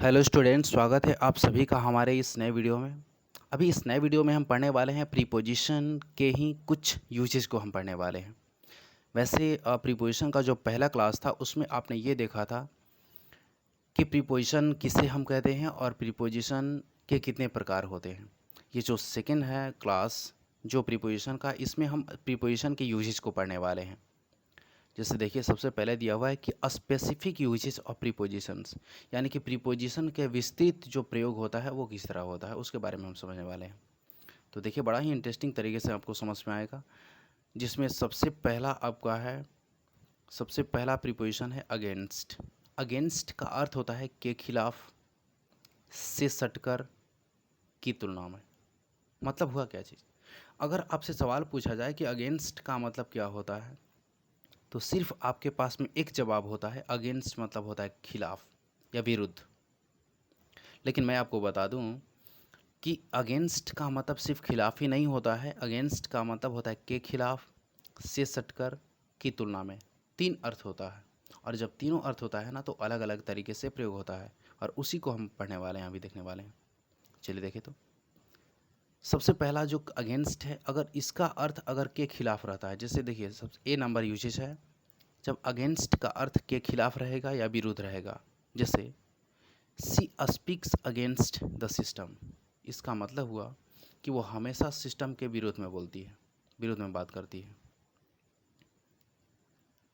Hello students, स्वागत है आप सभी का हमारे इस नए वीडियो में। अभी इस नए वीडियो में हम पढ़ने वाले हैं प्रीपोजिशन के ही कुछ यूजेस को हम पढ़ने वाले हैं। वैसे प्रीपोजिशन का जो पहला क्लास था उसमें आपने ये देखा था कि प्रीपोजिशन किसे हम कहते हैं और प्रीपोजिशन के कितने प्रकार होते हैं। ये जो सेकंड है क्लास जो प्रीपोजिशन का, इसमें हम प्रीपोजिशन के यूजेस को पढ़ने वाले हैं। जैसे देखिए, सबसे पहले दिया हुआ है कि स्पेसिफिक यूजेस ऑफ प्रीपोजिशंस, यानी कि प्रीपोजिशन के विस्तृत जो प्रयोग होता है वो किस तरह होता है उसके बारे में हम समझने वाले हैं। तो देखिए, बड़ा ही इंटरेस्टिंग तरीके से आपको समझ में आएगा। जिसमें सबसे पहला प्रीपोजिशन है अगेंस्ट। अगेंस्ट का अर्थ होता है के खिलाफ, से सटकर, की तुलना में। मतलब हुआ क्या चीज़, अगर आपसे सवाल पूछा जाए कि अगेंस्ट का मतलब क्या होता है, तो सिर्फ आपके पास में एक जवाब होता है, अगेंस्ट मतलब होता है खिलाफ या विरुद्ध। लेकिन मैं आपको बता दूं कि अगेंस्ट का मतलब सिर्फ खिलाफ ही नहीं होता है। अगेंस्ट का मतलब होता है के खिलाफ, से सटकर, की तुलना में। तीन अर्थ होता है, और जब तीनों अर्थ होता है ना तो अलग अलग तरीके से प्रयोग होता है, और उसी को हम पढ़ने वाले हैं, अभी देखने वाले हैं। चलिए देखें। तो सबसे पहला जो अगेंस्ट है, अगर इसका अर्थ अगर के खिलाफ रहता है, जैसे देखिए सबसे ए नंबर यूजेज है जब अगेंस्ट का अर्थ के खिलाफ रहेगा या विरुद्ध रहेगा। जैसे she speaks against the system, इसका मतलब हुआ कि वो हमेशा सिस्टम के विरोध में बोलती है, विरोध में बात करती है।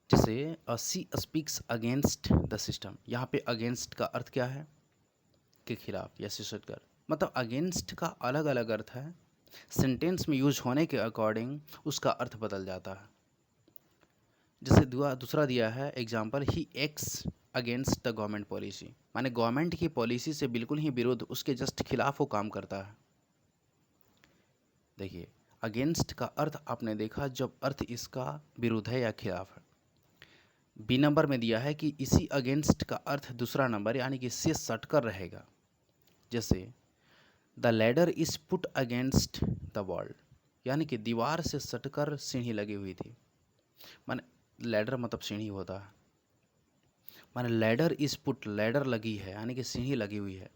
जैसे she speaks against the system, यहाँ पे अगेंस्ट का अर्थ क्या है, के खिलाफ या सिसटकर। मतलब अगेंस्ट का अलग अलग अर्थ है, सेंटेंस में यूज होने के अकॉर्डिंग उसका अर्थ बदल जाता है। जैसे दूसरा दिया है example, he x against the government policy, माने गवर्नमेंट की पॉलिसी से बिल्कुल ही विरुद्ध, उसके जस्ट खिलाफ वो काम करता है। देखिए, अगेंस्ट का अर्थ आपने देखा जब अर्थ इसका विरुद्ध है या खिलाफ है। बी नंबर में दिया है कि इसी अगेंस्ट का अर्थ दूसरा नंबर यानी कि इससे सटकर रहेगा। जैसे the ladder is put against the wall, यानी कि दीवार से सटकर सीढ़ी लगी हुई थी। माने लैडर मतलब सीढ़ी होता है, माने लैडर इज पुट, लैडर लगी है यानी कि सीढ़ी लगी हुई है,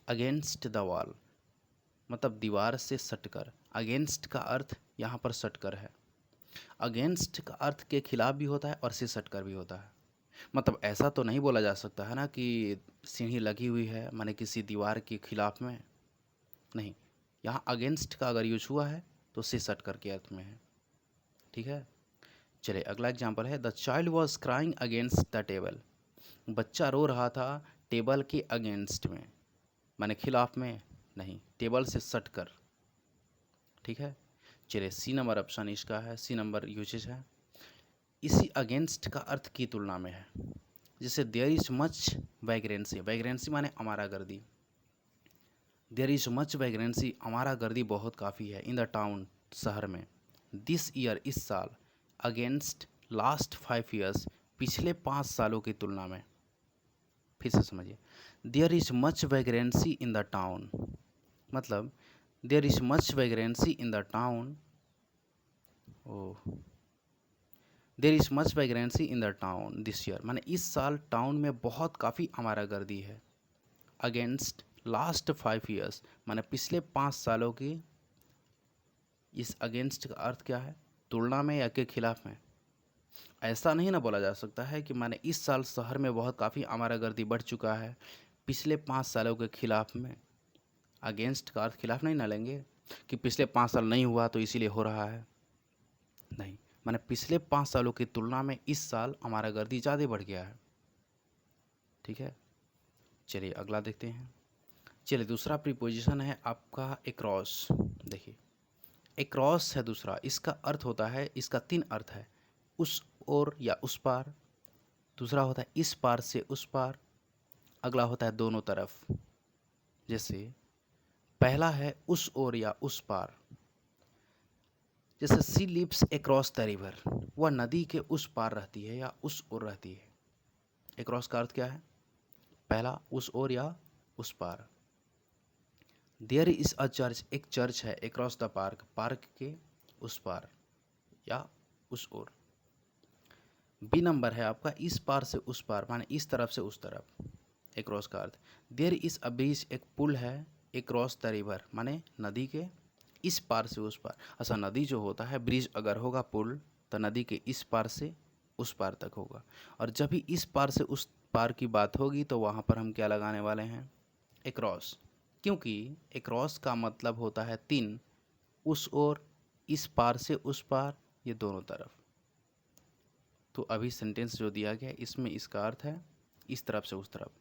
अगेंस्ट द वॉल मतलब दीवार से सटकर। अगेंस्ट का अर्थ यहाँ पर सटकर है। अगेंस्ट का अर्थ के खिलाफ भी होता है और से सटकर भी होता है। मतलब ऐसा तो नहीं बोला जा सकता है ना कि सीढ़ी लगी हुई है माने किसी दीवार के खिलाफ में, नहीं। यहाँ अगेंस्ट का अगर यूज हुआ है तो से सटकर के अर्थ में है। ठीक है, चलिए अगला एग्जाम्पल है, the child was crying against the table, बच्चा रो रहा था टेबल के अगेंस्ट में, माने खिलाफ में नहीं, टेबल से सट कर। ठीक है, चलिए सी नंबर ऑप्शन इसका है, सी नंबर यूजेज है। इसी अगेंस्ट का अर्थ की तुलना में है। जैसे देयर इज मच वैग्रेंसी, वैग्रेंसी माने अमारा गर्दी, देयर इज मच वैग्रेंसी अमारा गर्दी बहुत काफ़ी है, इन द टाउन शहर में, दिस ईयर इस साल, अगेंस्ट लास्ट 5 ईयर्स पिछले 5 सालों की तुलना में। फिर से समझिए, there is much vagrancy in the town, मतलब there is much vagrancy in the town, oh, there is much vagrancy in the town this year, माने इस साल टाउन में बहुत काफ़ी आवारा गर्दी है। अगेंस्ट लास्ट 5 ईयर्स माने पिछले 5 सालों की। इस अगेंस्ट का अर्थ क्या है, तुलना में या के खिलाफ में। ऐसा नहीं ना बोला जा सकता है कि माने इस साल शहर में बहुत काफ़ी आवारा गर्दी बढ़ चुका है, पिछले 5 सालों के खिलाफ में। अगेंस्ट का अर्थ खिलाफ नहीं ना लेंगे कि पिछले 5 साल नहीं हुआ तो इसीलिए हो रहा है, नहीं। माने पिछले 5 सालों की तुलना में इस साल हमारा गर्दी ज़्यादा बढ़ गया है। ठीक है, चलिए अगला देखते हैं। चलिए दूसरा प्रीपोजिशन है आपका एक्रॉस। देखिए एक्रॉस है दूसरा, इसका अर्थ होता है, इसका 3 अर्थ है, उस ओर या उस पार। दूसरा होता है इस पार से उस पार। अगला होता है दोनों तरफ। जैसे पहला है उस ओर या उस पार, जैसे she lives across the river, वह नदी के उस पार रहती है या उस ओर रहती है। अक्रॉस का अर्थ क्या है, पहला उस ओर या उस पार। देयर इज अ चर्च, एक चर्च है, अक्रॉस द पार्क, पार्क के उस पार या उस ओर। बी नंबर है आपका, इस पार से उस पार, माने इस तरफ से उस तरफ। एक्रॉस का अर्थ देयर इज अ ब्रिज, एक पुल है, एक्रॉस द रिवर माने नदी के इस पार से उस पार। अच्छा, नदी जो होता है, ब्रिज अगर होगा पुल, तो नदी के इस पार से उस पार तक होगा। और जब भी इस पार से उस पार की बात होगी तो वहाँ पर हम क्या लगाने वाले हैं, एक्रॉस, क्योंकि एक्रॉस का मतलब होता है तीन, उस ओर, इस पार से उस पार, ये दोनों तरफ। तो अभी सेंटेंस जो दिया गया इसमें इसका अर्थ है इस तरफ से उस तरफ।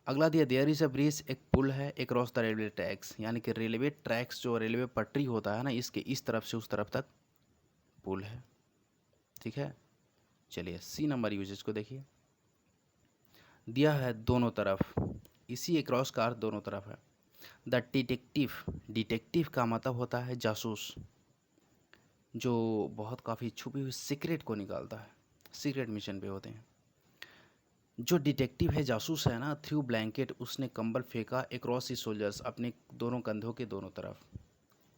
अगला दिया देयर इज अ ब्रिज, एक पुल है, एक्रॉस द रेलवे ट्रैक्स, यानी कि रेलवे ट्रैक्स जो रेलवे पटरी होता है ना, इसके इस तरफ से उस तरफ तक पुल है। ठीक है, चलिए सी नंबर यूजेज को देखिए। दिया है दोनों तरफ, इसी एक्रॉस का अर्थ दोनों तरफ है। द डिटेक्टिव, डिटेक्टिव का मतलब होता है जासूस, जो बहुत काफ़ी छुपी हुई सीक्रेट को निकालता है, सीक्रेट मिशन पे होते हैं। जो डिटेक्टिव है, जासूस है ना, थ्रू ब्लैंकेट, उसने कंबल फेंका एक्रॉस ही सोल्जर्स, अपने दोनों कंधों के दोनों तरफ,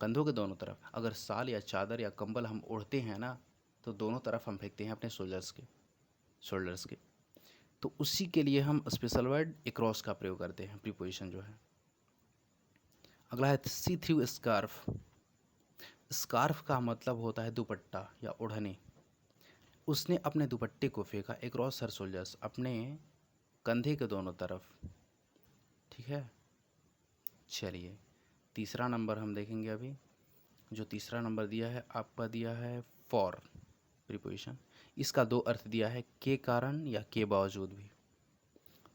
कंधों के दोनों तरफ। अगर साल या चादर या कंबल हम ओढ़ते हैं ना, तो दोनों तरफ हम फेंकते हैं अपने सोल्जर्स के, शोल्डर्स के। तो उसी के लिए हम स्पेशल वर्ड एक्रॉस का प्रयोग करते हैं, प्रीपोजिशन जो है। अगला है सी थ्रू स्कार्फ। स्कार्फ का मतलब होता है दुपट्टा या ओढ़नी। उसने अपने दुपट्टे को फेंका एक्रॉस हर सोल्जर्स, अपने कंधे के दोनों तरफ। ठीक है, चलिए तीसरा नंबर हम देखेंगे अभी। जो तीसरा नंबर दिया है आपका, दिया है फॉर प्रीपोजिशन। इसका दो अर्थ दिया है, के कारण या के बावजूद भी।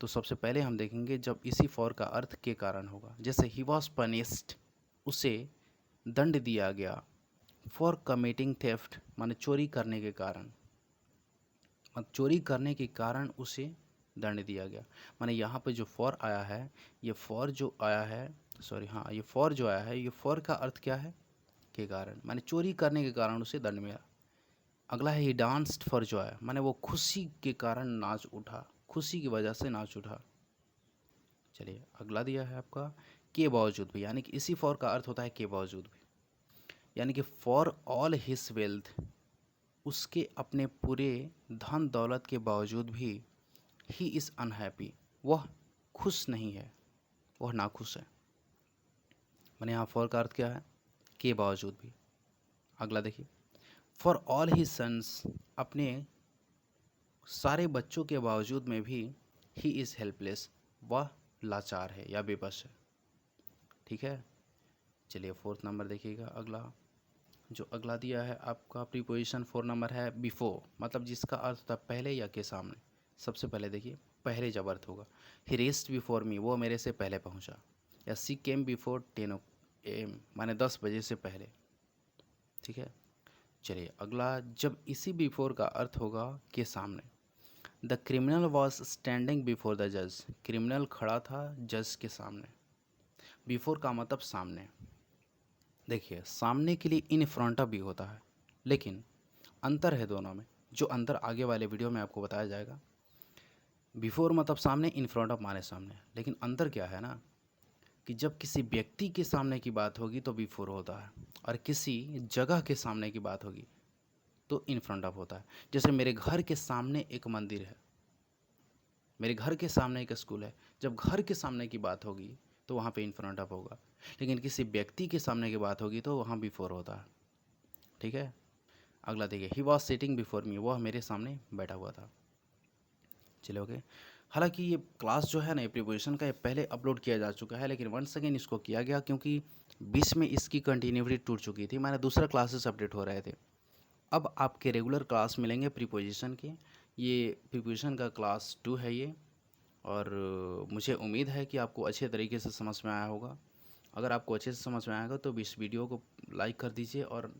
तो सबसे पहले हम देखेंगे जब इसी फॉर का अर्थ के कारण होगा, जैसे ही वॉज पनिश्ड, उसे दंड दिया गया, फॉर कमिटिंग थेफ्ट माने चोरी करने के कारण, चोरी करने के कारण उसे दंड दिया गया। माने यहाँ पे जो फॉर आया है, ये फॉर जो आया है, सॉरी हाँ, ये फॉर जो आया है, ये फॉर का अर्थ क्या है, के कारण, माने चोरी करने के कारण उसे दंड मिला। अगला है ही डांस्ड फॉर जॉय, माने वो खुशी के कारण नाच उठा, खुशी की वजह से नाच उठा। चलिए अगला दिया है आपका के बावजूद भी, यानी कि इसी फॉर का अर्थ होता है के बावजूद भी, यानी कि फॉर ऑल हिज वेल्थ, उसके अपने पूरे धन दौलत के बावजूद भी, ही इज़ अनहैप्पी, वह खुश नहीं है, वह नाखुश है। मैंने यहाँ फॉर का अर्थ क्या है, के बावजूद भी। अगला देखिए, फॉर ऑल ही सन्स, अपने सारे बच्चों के बावजूद में भी, ही इज़ हेल्पलेस, वह लाचार है या बेबस है। ठीक है, चलिए फोर्थ नंबर देखिएगा। अगला जो अगला दिया है आपका प्रीपोजिशन 4 नंबर है बिफोर, मतलब जिसका अर्थ होता है पहले या के सामने। सबसे पहले देखिए पहले जब अर्थ होगा, ही रेस्ट बिफोर मी, वो मेरे से पहले पहुंचा, या सी केम बिफोर 10 AM माने 10 बजे से पहले। ठीक है, चलिए अगला जब इसी बिफोर का अर्थ होगा के सामने। The criminal was standing before the जज, क्रिमिनल खड़ा था जज के सामने। बिफोर का मतलब सामने। देखिए सामने के लिए इन फ्रंट ऑफ भी होता है, लेकिन अंतर है दोनों में, जो अंतर आगे वाले वीडियो में आपको बताया जाएगा। बिफोर मतलब सामने, इन फ्रंट ऑफ माने सामने, लेकिन अंतर क्या है ना, कि जब किसी व्यक्ति के सामने की बात होगी तो बिफोर होता है, और किसी जगह के सामने की बात होगी तो इन फ्रंट ऑफ होता है। जैसे मेरे घर के सामने एक मंदिर है, मेरे घर के सामने एक स्कूल है, जब घर के सामने की बात होगी तो वहाँ पे इन फ्रंट ऑफ होगा, लेकिन किसी व्यक्ति के सामने की बात होगी तो वहाँ बिफोर होता है। ठीक है, अगला देखिए, he was sitting before me, वह मेरे सामने बैठा हुआ था। चलिए ओके। हालांकि ये क्लास जो है ना, ये प्रीपोजिशन का, ये पहले अपलोड किया जा चुका है, लेकिन वंस अगेन इसको किया गया क्योंकि बीच में इसकी कंटिन्यूटी टूट चुकी थी, मैंने दूसरा क्लासेस अपडेट हो रहे थे। अब आपके रेगुलर क्लास मिलेंगे प्रीपोजिशन के। ये प्रीपोजिशन का क्लास 2 है ये, और मुझे उम्मीद है कि आपको अच्छे तरीके से समझ में आया होगा। अगर आपको अच्छे से समझ में आएगा तो इस वीडियो को लाइक कर दीजिए और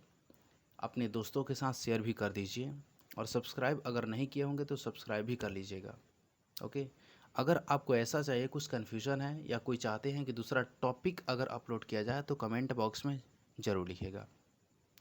अपने दोस्तों के साथ शेयर भी कर दीजिए, और सब्सक्राइब अगर नहीं किए होंगे तो सब्सक्राइब भी कर लीजिएगा। ओके, अगर आपको ऐसा चाहिए, कुछ कन्फ्यूज़न है या कोई चाहते हैं कि दूसरा टॉपिक अगर अपलोड किया जाए तो कमेंट बॉक्स में ज़रूर लिखिएगा।